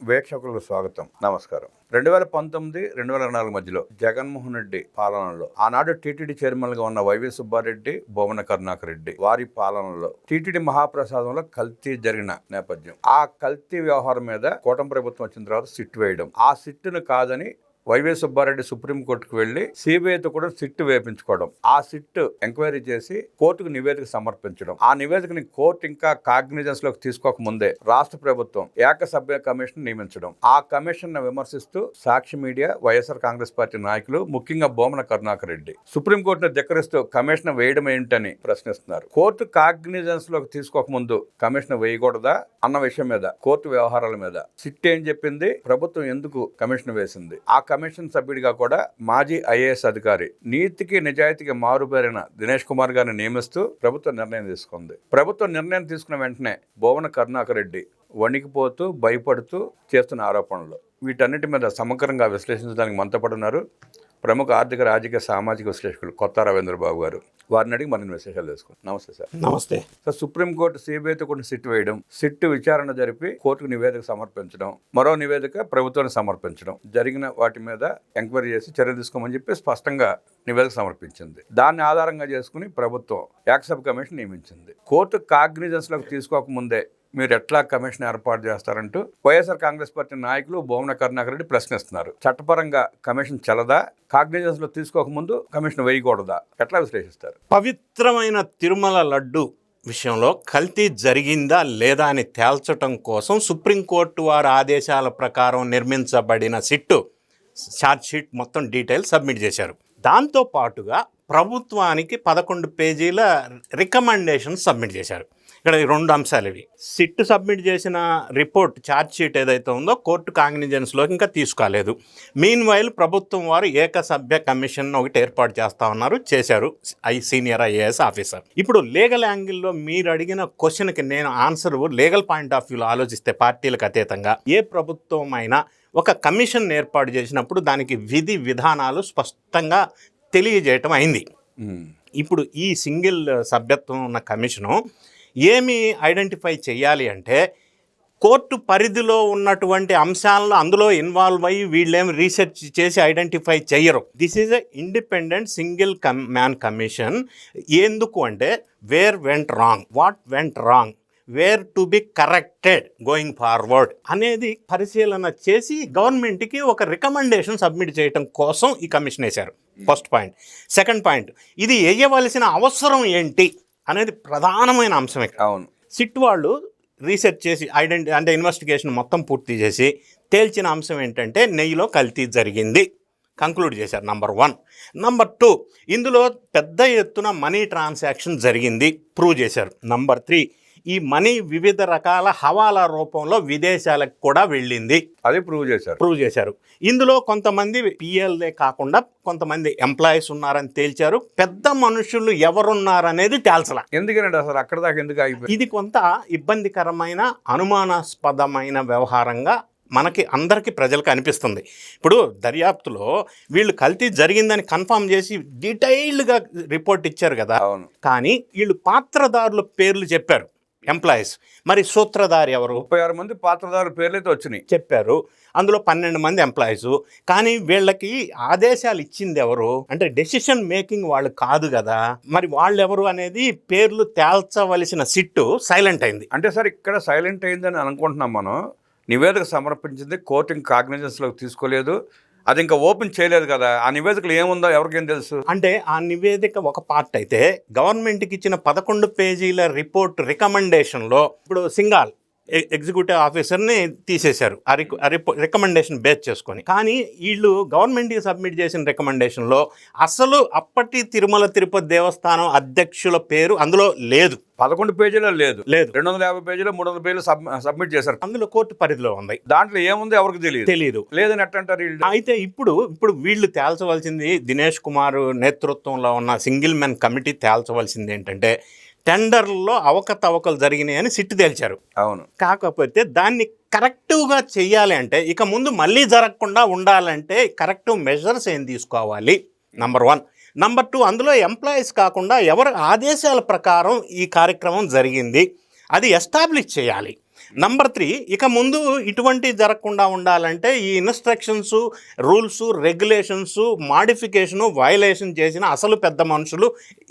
వీక్షకులకు స్వాగతం, నమస్కారం. 2019-2024 మధ్యలో జగన్మోహన్ రెడ్డి పాలనలో ఆనాడు టీటీడీ చైర్మన్గా ఉన్న వైవి సుబ్బారెడ్డి, బొమ్మన కరుణాకర్ రెడ్డి వారి పాలనలో టీటీడీ మహాప్రసాదంలో కల్తీ జరిగిన నేపథ్యం. ఆ కల్తీ వ్యవహారం మీద కూటమి ప్రభుత్వం వచ్చిన తర్వాత సిట్ వేయడం, ఆ సిట్టును కాదని వైవి సుబ్బారెడ్డి సుప్రీంకోర్టుకు వెళ్లి సిబిఐతో కూడా సిట్ వేయించుకోవడం, ఆ సిట్ ఎంక్వైరీ చేసి కోర్టుకు నివేదిక సమర్పించడం, ఆ నివేదికని కోర్టు ఇంకా కాగ్నిజెన్స్ లోకి తీసుకోకముందే రాష్ట్ర ప్రభుత్వం ఏకసభ్య కమిషన్ నియమించడం, ఆ కమిషన్ విమర్శిస్తూ సాక్షి మీడియా, వైఎస్ఆర్ కాంగ్రెస్ పార్టీ నాయకులు, ముఖ్యంగా బొమ్మన కరుణాకర్ రెడ్డి సుప్రీంకోర్టును ధిక్కరిస్తూ కమిషన్ వేయడం ఏంటని ప్రశ్నిస్తున్నారు. కోర్టు కాగ్నిజెన్స్ లోకి తీసుకోకముందు కమిషన్ వేయకూడదా అన్న విషయం మీద, కోర్టు వ్యవహారాల మీద సిట్ ఏం చెప్పింది, ప్రభుత్వం ఎందుకు కమిషన్ వేసింది, ఆ కమిషన్ సభ్యుడిగా కూడా మాజీ ఐఏఎస్ అధికారి, నీతికి నిజాయితీకి మారుపేరిన దినేష్ కుమార్ గారిని నియమిస్తూ ప్రభుత్వం నిర్ణయం తీసుకుంది. ప్రభుత్వం నిర్ణయం తీసుకున్న వెంటనే బొమ్మన కరుణాకర్ రెడ్డి వణికిపోతూ భయపడుతూ చేస్తున్న ఆరోపణలు, వీటన్నిటి మీద సమగ్రంగా విశ్లేషించడానికి మనతో పాటు ఉన్నారు ప్రముఖ ఆర్థిక, రాజకీయ, సామాజిక విశ్లేషకులు కొత్త రవీంద్రబాబు గారు. వారిని అడిగి మరిన్ని విశేషాలు తెలుసుకుంటాం. నమస్తే సార్. నమస్తే సార్. సుప్రీంకోర్టు సిబిఐతో కూడా సిట్ వేయడం, సిట్ విచారణ జరిపి కోర్టుకు నివేదిక సమర్పించడం, మరో నివేదిక ప్రభుత్వానికి సమర్పించడం, జరిగిన వాటి మీద ఎంక్వైరీ చేసి చర్య తీసుకోమని చెప్పి స్పష్టంగా నివేదిక సమర్పించింది. దాన్ని ఆధారంగా చేసుకుని ప్రభుత్వం ఏకసభ్య కమిషన్ నియమించింది. కోర్టు కాగ్నిజెన్స్ లోకి తీసుకోకముందే మీరు ఎట్లా కమిషన్ ఏర్పాటు చేస్తారంటూ వైఎస్ఆర్ కాంగ్రెస్ పార్టీ నాయకులు బొమ్మన కరుణాకర్ రెడ్డి ప్రశ్నిస్తున్నారు. చట్టపరంగా కమిషన్ చెల్లదా, కాగ్నిజెన్స్ లో తీసుకోకముందు కమిషన్ వేయకూడదా, ఎట్లా విశ్లేషిస్తారు? పవిత్రమైన తిరుమల లడ్డు విషయంలో కల్తీ జరిగిందా లేదా అని తేల్చడం కోసం సుప్రీంకోర్టు వారి ఆదేశాల ప్రకారం నిర్మించబడిన సిట్టు ఛార్జ్ షీట్ మొత్తం డీటెయిల్ సబ్మిట్ చేశారు. దాంతో పాటుగా ప్రభుత్వానికి 11 పేజీల రికమెండేషన్ సబ్మిట్ చేశారు. ఇక్కడ 2 అంశాలు ఇవి. సిట్ సబ్మిట్ చేసిన రిపోర్ట్ ఛార్జ్ షీట్ ఏదైతే ఉందో కోర్టు కాగ్నిజెన్స్లోకి ఇంకా తీసుకోలేదు. మీన్ వైల్ ప్రభుత్వం వారు ఏకసభ్య కమిషన్ ఒకటి ఏర్పాటు చేస్తా ఉన్నారు, చేశారు సీనియర్ ఐఏఎస్ ఆఫీసర్. ఇప్పుడు లీగల్ యాంగిల్లో మీరు అడిగిన క్వశ్చన్కి నేను ఆన్సర్ లీగల్ పాయింట్ ఆఫ్ వ్యూలో ఆలోచిస్తే పార్టీలకు అతీతంగా ఏ ప్రభుత్వం అయినా ఒక కమిషన్ ఏర్పాటు చేసినప్పుడు దానికి విధి విధానాలు స్పష్టంగా తెలియజేయటం అయింది. ఇప్పుడు ఈ సింగిల్ సభ్యత్వం ఉన్న కమిషను ఏమి ఐడెంటిఫై చేయాలి అంటే, కోర్టు పరిధిలో ఉన్నటువంటి అంశాలను అందులో ఇన్వాల్వ్ అయ్యి వీళ్ళేమి రీసెర్చ్ చేసి ఐడెంటిఫై చేయరు. This is a independent single man commission. ఎందుకు అంటే where went wrong, what went wrong, where to be corrected going forward అనేది పరిశీలన చేసి గవర్నమెంట్కి ఒక రికమెండేషన్ సబ్మిట్ చేయడం కోసం ఈ కమిషన్ వేశారు. First point. సెకండ్ పాయింట్, ఇది వేయవలసిన అవసరం ఏంటి అనేది ప్రధానమైన అంశమే. అవును, సిట్ వాళ్ళు రీసెర్చ్ చేసి అంటే ఇన్వెస్టిగేషన్ మొత్తం పూర్తి చేసి తేల్చిన అంశం ఏంటంటే నెయ్యిలో కల్తీ జరిగింది కంక్లూడ్ చేశారు. నంబర్ 1. నంబర్ 2, ఇందులో పెద్ద ఎత్తున మనీ ట్రాన్సాక్షన్ జరిగింది ప్రూవ్ చేశారు. నంబర్ 3, ఈ మనీ వివిధ రకాల హవాలా రూపంలో విదేశాలకు కూడా వెళ్ళింది, అది ప్రూవ్ చేశారు. ఇందులో కొంతమంది పిఎల్ఏ కాకుండా కొంతమంది ఎంప్లాయీస్ ఉన్నారని తేల్చారు. పెద్ద మనుషులు ఎవరున్నారనేది తేల్చలా. ఎందుకంటే అసలు అక్కడ దాకా ఎందుకు ఆగిపోయింది? ఇది కొంత ఇబ్బందికరమైన, అనుమానాస్పదమైన వ్యవహారంగా మనకి అందరికీ ప్రజలకు అనిపిస్తుంది. ఇప్పుడు దర్యాప్తులో వీళ్ళు కల్తీ జరిగిందని కన్ఫర్మ్ చేసి డీటెయిల్డ్గా రిపోర్ట్ ఇచ్చారు కదా. అవును. కానీ వీళ్ళు పాత్రదారుల పేర్లు చెప్పారు, ఎంప్లాయీస్. మరి సూత్రధారి ఎవరు? 36 మంది పాత్రదారుల పేర్లైతే వచ్చినాయి చెప్పారు. అందులో 12 మంది ఎంప్లాయీస్. కానీ వీళ్ళకి ఆదేశాలు ఇచ్చింది ఎవరు అంటే డెసిషన్ మేకింగ్ వాళ్ళు కాదు కదా. మరి వాళ్ళు ఎవరు అనేది పేర్లు తేల్చవలసిన సిట్టు సైలెంట్ అయింది. అంటే సార్, ఇక్కడ సైలెంట్ అయిందని అనుకుంటున్నాం మనం. నివేదిక సమర్పించింది, కోర్టు కాగ్నిజెన్స్లోకి తీసుకోలేదు, అది ఇంకా ఓపెన్ చేయలేదు కదా. ఆ నివేదికలు ఏముందో ఎవరికేం తెలుసు? అంటే ఆ నివేదిక ఒక పార్ట్ అయితే, గవర్నమెంట్కి ఇచ్చిన 11 పేజీల రిపోర్ట్ రికమెండేషన్లో ఇప్పుడు సింగాల్ ఎగ్జిక్యూటివ్ ఆఫీసర్ని తీసేశారు ఆ రికమెండేషన్ బేస్ చేసుకొని. కానీ వీళ్ళు గవర్నమెంట్కి సబ్మిట్ చేసిన రికమెండేషన్లో అసలు అప్పటి తిరుమల తిరుపతి దేవస్థానం అధ్యక్షుల పేరు అందులో లేదు. 11 పేజీలో లేదు. 250 పేజీలో 300 పేజీలు సబ్మిట్ చేశారు. అందులో కోర్టు పరిధిలో ఉంది. దాంట్లో ఏముందో ఎవరికి తెలియదు. లేదని ఎట్టంటారు వీళ్ళు? అయితే ఇప్పుడు వీళ్ళు తేల్చవలసింది, దినేష్ కుమార్ నేతృత్వంలో ఉన్న సింగిల్ మ్యాన్ కమిటీ తేల్చవలసింది ఏంటంటే, టెండర్లో అవకతవకలు జరిగినాయని సిట్టు తేల్చారు. అవును. కాకపోతే దాన్ని కరెక్టివ్గా చెయ్యాలి అంటే, ఇక ముందు మళ్ళీ జరగకుండా ఉండాలంటే కరెక్టివ్ మెజర్స్ ఏం తీసుకోవాలి, నంబర్ 1. నంబర్ 2, అందులో ఎంప్లాయీస్ కాకుండా ఎవరి ఆదేశాల ప్రకారం ఈ కార్యక్రమం జరిగింది అది ఎస్టాబ్లిష్ చేయాలి. నంబర్ 3, ఇక ముందు ఇటువంటి జరగకుండా ఉండాలంటే ఈ instructions, rules, regulations, modification, violation చేసిన అసలు పెద్ద మనుషులు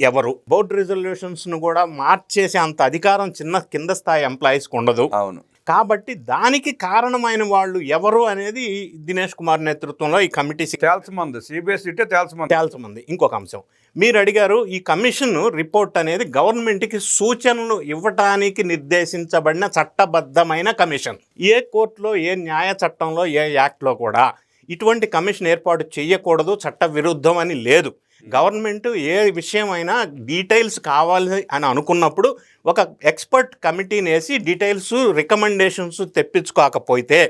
ఎవరు? బోర్డు రిజల్యూషన్స్ను కూడా మార్చేసే అంత అధికారం కింద స్థాయి ఎంప్లాయీస్కి ఉండదు. అవును. కాబట్టి దానికి కారణమైన వాళ్ళు ఎవరు అనేది దినేష్ కుమార్ నేతృత్వంలో ఈ కమిటీ తేల్చమంది, సిబిఎస్ఈ తేల్చమంది. ఇంకొక అంశం మీరు అడిగారు, ఈ కమిషన్ రిపోర్ట్ అనేది గవర్నమెంట్కి సూచనలు ఇవ్వటానికి నిర్దేశించబడిన చట్టబద్ధమైన కమిషన్. ఏ కోర్టులో, ఏ న్యాయ చట్టంలో, ఏ యాక్ట్లో కూడా ఇటువంటి కమిషన్ ఏర్పాటు చేయకూడదు, చట్ట విరుద్ధం అని లేదు. గవర్నమెంట్ ఏ విషయమైనా డీటెయిల్స్ కావాలి అని అనుకున్నప్పుడు ఒక ఎక్స్పర్ట్ కమిటీని వేసి డీటెయిల్స్, రికమెండేషన్స్ తెప్పించుకోకపోతే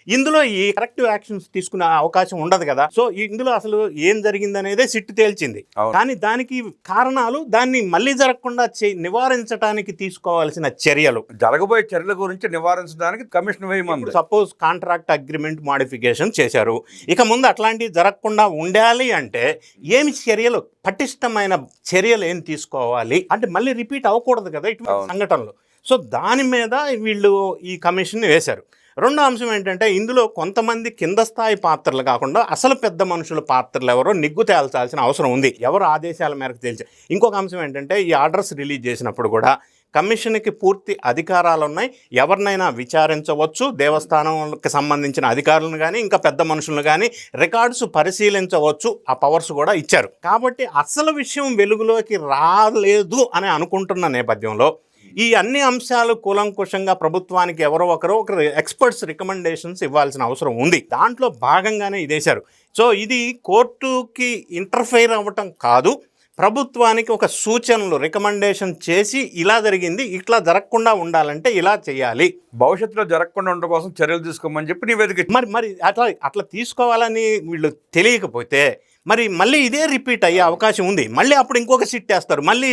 ఇందులో ఈ కరెక్టివ్ యాక్షన్స్ తీసుకునే అవకాశం ఉండదు కదా. సో ఇందులో అసలు ఏం జరిగిందనేదే సిట్టు తేల్చింది. కానీ దానికి కారణాలు, దాన్ని మళ్ళీ జరగకుండా నివారించడానికి తీసుకోవాల్సిన చర్యలు, జరగబోయే చర్యల గురించి నివారించడానికి కమిషన్ వేయమంది. సపోజ్ కాంట్రాక్ట్ అగ్రిమెంట్ మాడిఫికేషన్ చేశారు, ఇక ముందు అట్లాంటివి జరగకుండా ఉండాలి అంటే ఏమి చర్యలు, పటిష్టమైన చర్యలు ఏం తీసుకోవాలి అంటే మళ్ళీ రిపీట్ అవ్వకూడదు కదా ఇటువంటి సంఘటనలు. సో దాని మీద వీళ్ళు ఈ కమిషన్ వేశారు. రెండో అంశం ఏంటంటే ఇందులో కొంతమంది కింద స్థాయి పాత్రలు కాకుండా అసలు పెద్ద మనుషుల పాత్రలు ఎవరో నిగ్గు తేల్చాల్సిన అవసరం ఉంది, ఎవరు ఆదేశాల మేరకు తేల్చారు. ఇంకొక అంశం ఏంటంటే ఈ ఆర్డర్స్ రిలీజ్ చేసినప్పుడు కూడా కమిషన్కి పూర్తి అధికారాలు ఉన్నాయి, ఎవరినైనా విచారించవచ్చు, దేవస్థానంకి సంబంధించిన అధికారులను కానీ ఇంకా పెద్ద మనుషులను కానీ రికార్డ్స్ పరిశీలించవచ్చు, ఆ పవర్స్ కూడా ఇచ్చారు. కాబట్టి అసలు విషయం వెలుగులోకి రాలేదు అని అనుకుంటున్న నేపథ్యంలో ఈ అన్ని అంశాలు కూలంకుషంగా ప్రభుత్వానికి ఎవరో ఒకరు ఎక్స్పర్ట్స్ రికమెండేషన్స్ ఇవ్వాల్సిన అవసరం ఉంది. దాంట్లో భాగంగానే ఇదేశారు. సో ఇది కోర్టుకి ఇంటర్ఫెయిర్ అవ్వటం కాదు, ప్రభుత్వానికి ఒక సూచనలు, రికమెండేషన్ చేసి ఇలా జరిగింది, ఇట్లా జరగకుండా ఉండాలంటే ఇలా చేయాలి, భవిష్యత్తులో జరగకుండా ఉండడం కోసం చర్యలు తీసుకోమని చెప్పి నివేదిక. మరి అట్లా తీసుకోవాలని వీళ్ళు తెలియకపోతే మరి మళ్ళీ ఇదే రిపీట్ అయ్యే అవకాశం ఉంది. మళ్ళీ అప్పుడు ఇంకొక సిట్ వేస్తారు, మళ్ళీ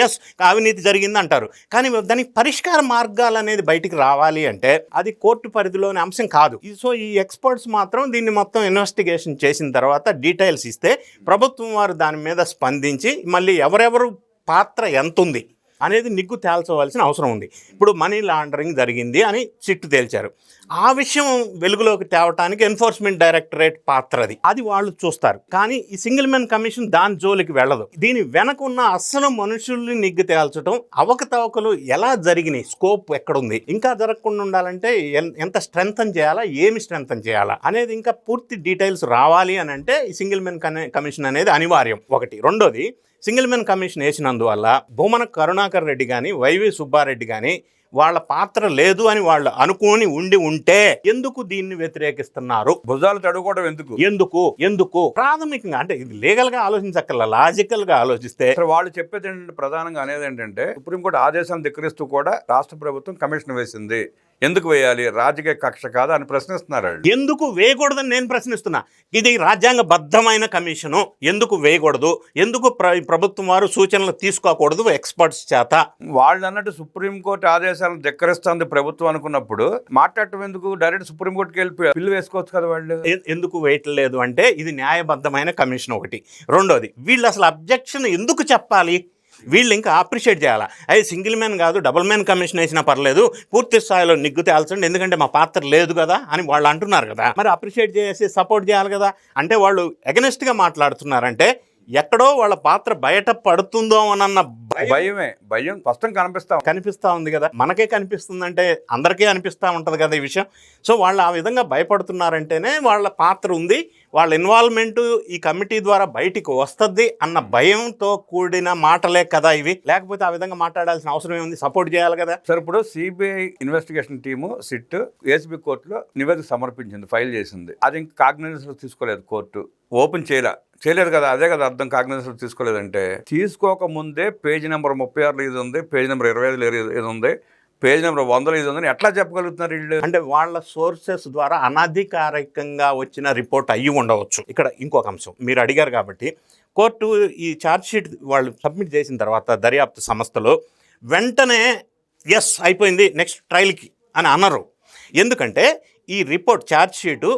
ఎస్ అవినీతి జరిగింది అంటారు. కానీ దానికి పరిష్కార మార్గాలు అనేది బయటికి రావాలి అంటే అది కోర్టు పరిధిలోని అంశం కాదు. సో ఈ ఎక్స్పర్ట్స్ మాత్రం దీన్ని మొత్తం ఇన్వెస్టిగేషన్ చేసిన తర్వాత డీటెయిల్స్ ఇస్తే ప్రభుత్వం వారు దాని మీద స్పందించి మళ్ళీ ఎవరెవరు పాత్ర ఎంత ఉంది అనేది నిగ్గు తేల్చవలసిన అవసరం ఉంది. ఇప్పుడు మనీ లాండరింగ్ జరిగింది అని సిట్టు తేల్చారు. ఆ విషయం వెలుగులోకి తేవటానికి ఎన్ఫోర్స్మెంట్ డైరెక్టరేట్ పాత్రది, అది వాళ్ళు చూస్తారు. కానీ ఈ సింగిల్ మెన్ కమిషన్ దాని జోలికి వెళ్ళదు. దీని వెనక ఉన్న అసలు మనుషుల్ని నిగ్గు తేల్చడం, అవకతవకలు ఎలా జరిగినాయి, స్కోప్ ఎక్కడుంది, ఇంకా జరగకుండా ఉండాలంటే ఎంత స్ట్రెంథన్ చేయాలా, ఏమి స్ట్రెంథన్ చేయాలా అనేది ఇంకా పూర్తి డీటెయిల్స్ రావాలి అని అంటే ఈ సింగిల్ మెన్ కమిషన్ అనేది అనివార్యం. ఒకటి. రెండోది, సింగిల్ మెన్ కమిషన్ వేసినందువల్ల భూమన కరుణాకర్ రెడ్డి కానీ వైవి సుబ్బారెడ్డి కానీ వాళ్ళ పాత్ర లేదు అని వాళ్ళు అనుకుని ఉంటే ఎందుకు దీన్ని వ్యతిరేకిస్తున్నారు? భుజాలు తడుకోవడం ఎందుకు ప్రాథమికంగా అంటే ఇది లీగల్ గా ఆలోచించక్కర్లా, లాజికల్ గా ఆలోచిస్తే వాళ్ళు చెప్పేది ఏంటంటే, ప్రధానంగా అనేది ఏంటంటే సుప్రీంకోర్టు ఆదేశాలను ధిక్కరిస్తూ కూడా రాష్ట్ర ప్రభుత్వం కమిషన్ వేసింది, ఎందుకు వేయాలి, రాజకీయ కక్ష కాదా అని ప్రశ్నిస్తున్నారు. ఎందుకు వేయకూడదని నేను ప్రశ్నిస్తున్నా. ఇది రాజ్యాంగబద్ధమైన కమిషను, ఎందుకు వేయకూడదు, ఎందుకు ప్రభుత్వం వారు సూచనలు తీసుకోకూడదు ఎక్స్పర్ట్స్ చేత? వాళ్ళు అన్నట్టు సుప్రీంకోర్టు ఆదేశాలను ధిక్కరిస్తుంది ప్రభుత్వం అనుకున్నప్పుడు మాట్లాడటం ఎందుకు? డైరెక్ట్ సుప్రీంకోర్టుకి వెళ్ళి బిల్లు వేసుకోవచ్చు కదా. వాళ్ళు ఎందుకు వేయట్లేదు అంటే ఇది న్యాయబద్ధమైన కమిషన్ ఒకటి. రెండోది, వీళ్ళు అసలు అబ్జెక్షన్ ఎందుకు చెప్పాలి? వీళ్ళు ఇంకా అప్రిషియేట్ చేయాలా, అది సింగిల్ మ్యాన్ కాదు డబుల్ మ్యాన్ కమిషన్ వేసినా పర్లేదు, పూర్తి స్థాయిలో నిగ్గు తేల్చండి, ఎందుకంటే మా పాత్ర లేదు కదా అని వాళ్ళు అంటున్నారు కదా. మరి అప్రిషియేట్ చేసి సపోర్ట్ చేయాలి కదా. అంటే వాళ్ళు అగెనిస్ట్గా మాట్లాడుతున్నారంటే ఎక్కడో వాళ్ళ పాత్ర బయట పడుతుందో అన్న భయం స్పష్టం కనిపిస్తా ఉంది కదా. మనకే కనిపిస్తుందంటే అందరికీ అనిపిస్తూ ఉంటుంది కదా ఈ విషయం. సో వాళ్ళు ఆ విధంగా భయపడుతున్నారంటేనే వాళ్ళ పాత్ర ఉంది, వాళ్ళ ఇన్వాల్వ్మెంట్ ఈ కమిటీ ద్వారా బయటికి వస్తుంది అన్న భయంతో కూడిన మాటలే కదా ఇవి. లేకపోతే ఆ విధంగా మాట్లాడాల్సిన అవసరం ఏముంది, సపోర్ట్ చేయాలి కదా. సార్ ఇప్పుడు CBI investigation team SIT ACB కోర్టులో నివేదిక సమర్పించింది, ఫైల్ చేసింది. అది ఇంకా కాగ్నిజెన్స్ తీసుకోలేదు, కోర్టు ఓపెన్ చేయలేదు కదా. అదే కదా అర్థం, కాగ్నిజెన్స్ తీసుకోలేదంటే. తీసుకోకముందే పేజీ నెంబర్ 36 ఇది ఉంది, పేజీ నెంబర్ 25 ఇది ఉంది, పేజ్ నెంబర్ 100 ఇది ఉందని ఎట్లా చెప్పగలుగుతున్నారు వీళ్ళు? అంటే వాళ్ళ సోర్సెస్ ద్వారా అనధికారికంగా వచ్చిన రిపోర్ట్ అయ్యి ఉండవచ్చు. ఇక్కడ ఇంకొక అంశం మీరు అడిగారు కాబట్టి, కోర్టు ఈ ఛార్జ్షీట్ వాళ్ళు సబ్మిట్ చేసిన తర్వాత దర్యాప్తు సంస్థలు వెంటనే ఎస్ అయిపోయింది నెక్స్ట్ ట్రయల్కి అని అనరు. ఎందుకంటే ఈ రిపోర్ట్ ఛార్జ్షీటు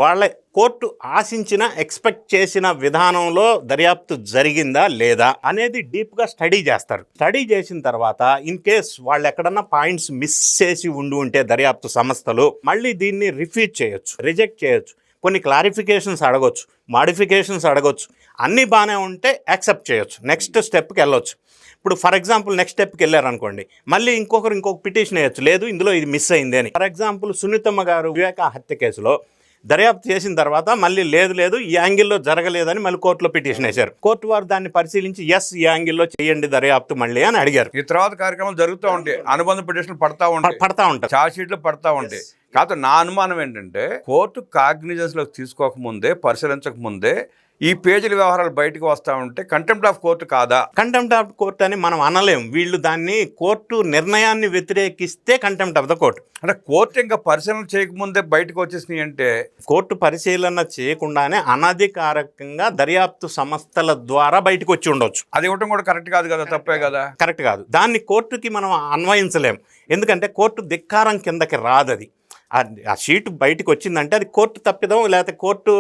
వాళ్ళ కోర్టు ఆశించిన ఎక్స్పెక్ట్ చేసిన విధానంలో దర్యాప్తు జరిగిందా లేదా అనేది డీప్గా స్టడీ చేస్తారు. స్టడీ చేసిన తర్వాత ఇన్ కేస్ వాళ్ళు ఎక్కడన్నా పాయింట్స్ మిస్ చేసి ఉంటే దర్యాప్తు సంస్థలు మళ్ళీ దీన్ని రిఫ్యూజ్ చేయొచ్చు, రిజెక్ట్ చేయొచ్చు, కొన్ని క్లారిఫికేషన్స్ అడగొచ్చు, మాడిఫికేషన్స్ అడగొచ్చు. అన్నీ బాగానే ఉంటే యాక్సెప్ట్ చేయొచ్చు, నెక్స్ట్ స్టెప్కి వెళ్ళొచ్చు. ఇప్పుడు ఫర్ ఎగ్జాంపుల్ నెక్స్ట్ స్టెప్కి వెళ్ళారనుకోండి, మళ్ళీ ఇంకొక పిటిషన్ వేయచ్చు, లేదు ఇందులో ఇది మిస్ అయింది అని. ఫర్ ఎగ్జాంపుల్ సునీతమ్మ గారు వివేక హత్య కేసులో దర్యాప్తు చేసిన తర్వాత మళ్ళీ లేదు ఈ యాంగిల్లో జరగలేదని మళ్ళీ కోర్టులో పిటిషన్ వేశారు. కోర్టు వారు దాన్ని పరిశీలించి ఎస్ ఈ యాంగిల్లో చేయండి దర్యాప్తు మళ్ళీ అని అడిగారు. ఈ తర్వాత కార్యక్రమాలు జరుగుతూ ఉంటాయి, అనుబంధ పిటిషన్లు పడతా ఉంటాయి, ఛార్జ్ షీట్లు పడతా ఉంటాయి. కాకపోతే నా అనుమానం ఏంటంటే కోర్టు కాగ్నిజెన్స్లోకి తీసుకోకముందే, పరిశీలించక ముందే ఈ పేజీల వ్యవహారాలు బయటకు వస్తూ ఉంటే కంటెంప్ట్ ఆఫ్ కోర్టు కాదా? కంటెంప్ట్ ఆఫ్ కోర్టు అని మనం అనలేం. వీళ్ళు దాన్ని కోర్టు నిర్ణయాన్ని వ్యతిరేకిస్తే కంటెంప్ట్ ఆఫ్ ద కోర్టు. అంటే కోర్టు ఇంకా పరిశీలన చేయకముందే బయటకు వచ్చేసినాయి అంటే, కోర్టు పరిశీలన చేయకుండానే అనధికారికంగా దర్యాప్తు సంస్థల ద్వారా బయటకు వచ్చి ఉండొచ్చు. అది ఇవ్వటం కూడా కరెక్ట్ కాదు కదా, తప్పే కదా. కరెక్ట్ కాదు. దాన్ని కోర్టుకి మనం అన్వయించలేం. ఎందుకంటే కోర్టు ధిక్కారం కిందకి రాదది. ఆ షీట్ బయటకు వచ్చిందంటే అది కోర్టు తప్పిదం, లేకపోతే కోర్టు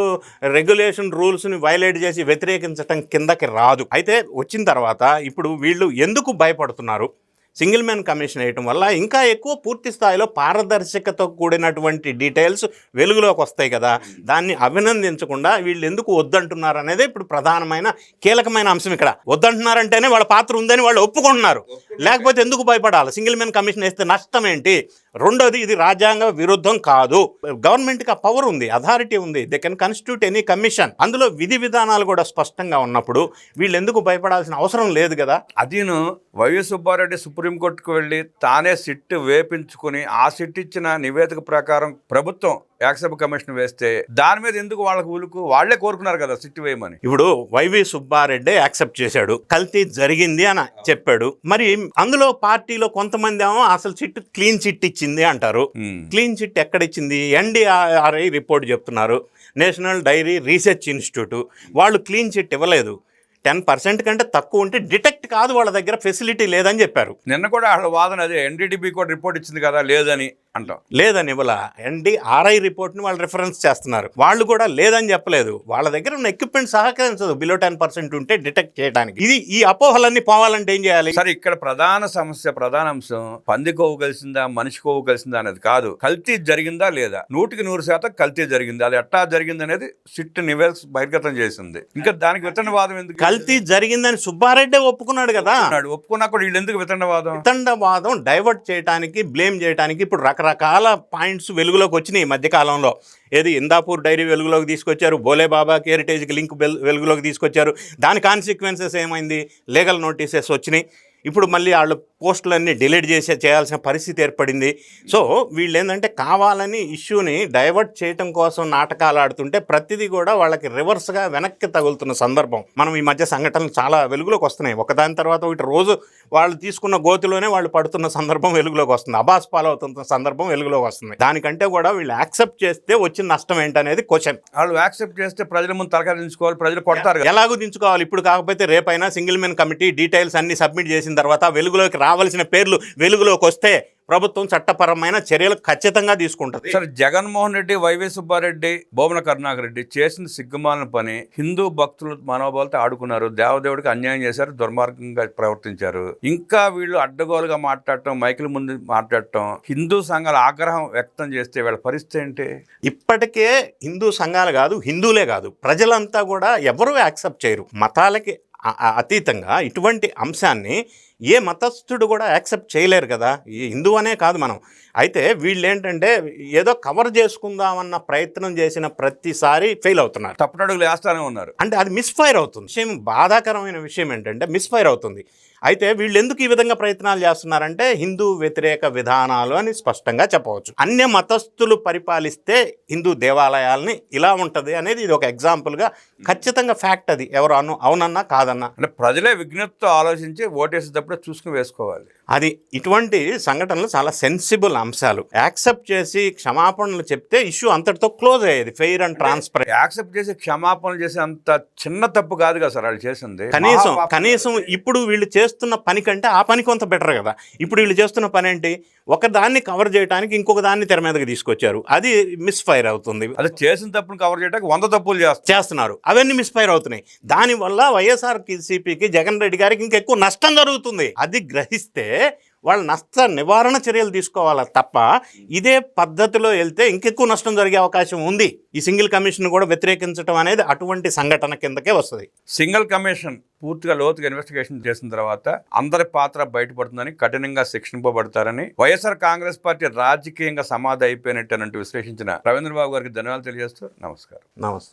రెగ్యులేషన్ రూల్స్ని వైలేట్ చేసి వ్యతిరేకించడం కిందకి రాదు. అయితే వచ్చిన తర్వాత ఇప్పుడు వీళ్ళు ఎందుకు భయపడుతున్నారు? సింగిల్ మ్యాన్ కమిషన్ వేయటం వల్ల ఇంకా ఎక్కువ పూర్తి స్థాయిలో పారదర్శకతో కూడినటువంటి డీటెయిల్స్ వెలుగులోకి వస్తాయి కదా. దాన్ని అభినందించకుండా వీళ్ళు ఎందుకు వద్దంటున్నారు అనేది ఇప్పుడు ప్రధానమైన కీలకమైన అంశం. ఇక్కడ వద్దంటున్నారంటేనే వాళ్ళ పాత్ర ఉందని వాళ్ళు ఒప్పుకుంటున్నారు, లేకపోతే ఎందుకు భయపడాలి? సింగిల్ మ్యాన్ కమిషన్ వేస్తే నష్టం ఏంటి? రెండోది, ఇది రాజ్యాంగ విరుద్ధం కాదు. గవర్నమెంట్కి ఆ పవర్ ఉంది, అథారిటీ ఉంది, they can constitute any commission. అందులో విధి విధానాలు కూడా స్పష్టంగా ఉన్నప్పుడు వీళ్ళు ఎందుకు భయపడాల్సిన అవసరం లేదు కదా. అదీను వైవి సుబ్బారెడ్డి సుప్రీంకోర్టుకు వెళ్ళి తానే సిట్ వేపించుకుని ఆ సిట్ ఇచ్చిన నివేదిక ప్రకారం ప్రభుత్వం యాక్సెప్ట్ కమిషన్ వేస్తే దాని మీద ఎందుకు వాళ్ళకు ఉలుకు? వాళ్లే కోరుకున్నారు కదా సిట్ వేయమని. ఇప్పుడు వైవి సుబ్బారెడ్డి యాక్సెప్ట్ చేశాడు, కల్తీ జరిగింది అని చెప్పాడు. మరి అందులో పార్టీలో కొంతమంది ఏమో అసలు చిట్ క్లీన్ చిట్ ఇచ్చింది అంటారు. క్లీన్ చిట్ ఎక్కడ ఇచ్చింది? NDRI రిపోర్ట్ చెప్తున్నారు, నేషనల్ డైరీ రీసెర్చ్ ఇన్స్టిట్యూట్ వాళ్ళు క్లీన్ చిట్ ఇవ్వలేదు. 10% కంటే తక్కువ ఉంటే డిటెక్ట్ కాదు, వాళ్ళ దగ్గర ఫెసిలిటీ లేదని చెప్పారు. నిన్న కూడా వాళ్ళ వాదన అదే, NDDB కూడా రిపోర్ట్ ఇచ్చింది కదా, లేదని అంటాం. లేదని ఇవ్వాల. NDRI రిపోర్ట్ని వాళ్ళు రిఫరెన్స్ చేస్తున్నారు, వాళ్ళు కూడా లేదని చెప్పలేదు. వాళ్ళ దగ్గర ఉన్న ఎక్విప్మెంట్ సహకరించదు బిలో 10% ఉంటే డిటెక్ట్ చేయడానికి. ఈ అపోహలన్నీ పోవాలంటే ఏం చేయాలి? సరే, ఇక్కడ ప్రధాన అంశం పంది కొవ్వు కలిసిందా మనిషి కొవ్వు కలిసిందా అనేది కాదు, కల్తీ జరిగిందా లేదా. 100% కల్తీ జరిగింది. అది ఎట్టా జరిగింది అనేది సిట్ నివేదిక బహిర్గతం చేసింది. ఇంకా దానికి వితండవాదం ఎందుకు? కల్తీ జరిగిందని సుబ్బారెడ్డి ఒప్పుకున్నాడు కదా. ఒప్పుకున్నా కూడా వీళ్ళు ఎందుకు వితండవాదం డైవర్ట్ చేయడానికి, బ్లేమ్ చేయడానికి ఇప్పుడు రకరకాల పాయింట్స్ వెలుగులోకి వచ్చినాయి ఈ మధ్యకాలంలో. ఏది ఇందాపూర్ డైరీ వెలుగులోకి తీసుకొచ్చారు, బోలే బాబా హెరిటేజ్కి లింక్ వెలుగులోకి తీసుకొచ్చారు. దాని కాన్సిక్వెన్సెస్ ఏమైంది? లీగల్ నోటీసెస్ వచ్చినాయి. ఇప్పుడు మళ్ళీ వాళ్ళు పోస్టులన్నీ డిలీట్ చేయాల్సిన పరిస్థితి ఏర్పడింది. సో వీళ్ళు ఏంటంటే కావాలని ఇష్యూని డైవర్ట్ చేయటం కోసం నాటకాలు ఆడుతుంటే ప్రతిదీ కూడా వాళ్ళకి రివర్స్గా వెనక్కి తగులుతున్న సందర్భం మనం ఈ మధ్య సంఘటనలు చాలా వెలుగులోకి వస్తున్నాయి. ఒకదాని తర్వాత ఒకటి రోజు వాళ్ళు తీసుకున్న గోతిలోనే వాళ్ళు పడుతున్న సందర్భం వెలుగులోకి వస్తుంది, అబాస్ పాలవుతున్న సందర్భం వెలుగులోకి వస్తుంది. దానికంటే కూడా వీళ్ళు యాక్సెప్ట్ చేస్తే వచ్చిన నష్టం ఏంటనేది క్వశ్చన్. వాళ్ళు యాక్సెప్ట్ చేస్తే ప్రజల ముందు తలకాయ దించుకోవాలి, ప్రజలు కొడతారు. ఎలాగో దించుకోవాలి. ఇప్పుడు కాకపోతే రేపైనా సింగిల్ మెన్ కమిటీ డీటెయిల్స్ అన్ని సబ్మిట్ చేసిన తర్వాత వెలుగులోకి రావాల్సిన పేర్లు వెలుగులోకి వస్తే ప్రభుత్వం చట్టపరమైన చర్యలు ఖచ్చితంగా తీసుకుంటుంది. సరే, జగన్మోహన్ రెడ్డి, వైవి సుబ్బారెడ్డి, బోమన కరుణాకర్ రెడ్డి చేసిన సిగ్గుమాలిన పని, హిందూ భక్తులు మనోబలతో ఆడుకున్నారు, దేవదేవుడికి అన్యాయం చేశారు, దుర్మార్గంగా ప్రవర్తించారు. ఇంకా వీళ్ళు అడ్డగోలుగా మాట్లాడటం, మైకుల ముందు మాట్లాడటం, హిందూ సంఘాల ఆగ్రహం వ్యక్తం చేస్తే వీళ్ళ పరిస్థితి ఏంటి? ఇప్పటికే హిందూ సంఘాలు కాదు, హిందువులే కాదు, ప్రజలంతా కూడా ఎవరూ యాక్సెప్ట్ చేయరు. మతాలకి అతీతంగా ఇటువంటి అంశాన్ని ఏ మతస్థుడు కూడా యాక్సెప్ట్ చేయలేరు కదా, ఈ హిందూ అనే కాదు మనం. అయితే వీళ్ళు ఏంటంటే ఏదో కవర్ చేసుకుందామన్న ప్రయత్నం చేసిన ప్రతిసారి ఫెయిల్ అవుతున్నారు, తప్పుడడుగులు వేస్తానే ఉన్నారు. అంటే అది మిస్ఫైర్ అవుతుంది. విషయం, బాధాకరమైన విషయం ఏంటంటే మిస్ఫైర్ అవుతుంది. అయితే వీళ్ళు ఎందుకు ఈ విధంగా ప్రయత్నాలు చేస్తున్నారంటే హిందూ వ్యతిరేక విధానాలు అని స్పష్టంగా చెప్పవచ్చు. అన్య మతస్థులు పరిపాలిస్తే హిందూ దేవాలయాల్ని ఇలా ఉంటుంది అనేది ఇది ఒక ఎగ్జాంపుల్గా ఖచ్చితంగా ఫ్యాక్ట్. అది ఎవరు అవునన్నా కాదన్నా అంటే ప్రజలే విజ్ఞతతో ఆలోచించి ఓటేసేటప్పుడు కూడా చూసుకుని వేసుకోవాలి. అది ఇటువంటి సంఘటనలు చాలా సెన్సిబుల్ అంశాలు. యాక్సెప్ట్ చేసి క్షమాపణలు చెప్తే ఇష్యూ అంతటితో క్లోజ్ అయ్యేది, ఫెయిర్ అండ్ ట్రాన్స్పరెంట్. యాక్సెప్ట్ చేసి క్షమాపణలు చేసి అంత చిన్న తప్పు కాదు కదా సార్ వాళ్ళు చేసింది. కనీసం ఇప్పుడు వీళ్ళు చేస్తున్న పని కంటే ఆ పని కొంత బెటర్ కదా. ఇప్పుడు వీళ్ళు చేస్తున్న పని ఏంటి, ఒక దాన్ని కవర్ చేయడానికి ఇంకొక దాన్ని తెర మీదకి తీసుకొచ్చారు, అది మిస్ఫైర్ అవుతుంది. అది చేసిన తప్పును కవర్ చేయడానికి 100 తప్పులు చేస్తున్నారు, అవన్నీ మిస్ఫైర్ అవుతున్నాయి. దానివల్ల వైఎస్ఆర్సీపీకి జగన్ రెడ్డి గారికి ఇంకెక్కువ నష్టం జరుగుతుంది. అది గ్రహిస్తే వాళ్ళు నష్ట నివారణ చర్యలు తీసుకోవాలా తప్ప ఇదే పద్ధతిలో వెళ్తే ఇంకెక్కువ నష్టం జరిగే అవకాశం ఉంది. ఈ సింగిల్ కమిషన్ కూడా వ్యతిరేకించడం అనేది అటువంటి సంఘటన కిందకే వస్తుంది. సింగిల్ కమిషన్ పూర్తిగా లోతుగా ఇన్వెస్టిగేషన్ చేసిన తర్వాత అందరి పాత్ర బయటపడుతుందని, కఠినంగా శిక్షింపబడతారని వైఎస్ఆర్ కాంగ్రెస్ పార్టీ రాజకీయంగా సమాధి అయిపోయినట్టు విశ్లేషించిన రవీంద్రబాబు గారికి ధన్యవాదాలు తెలియజేస్తూ నమస్కారం. నమస్తే.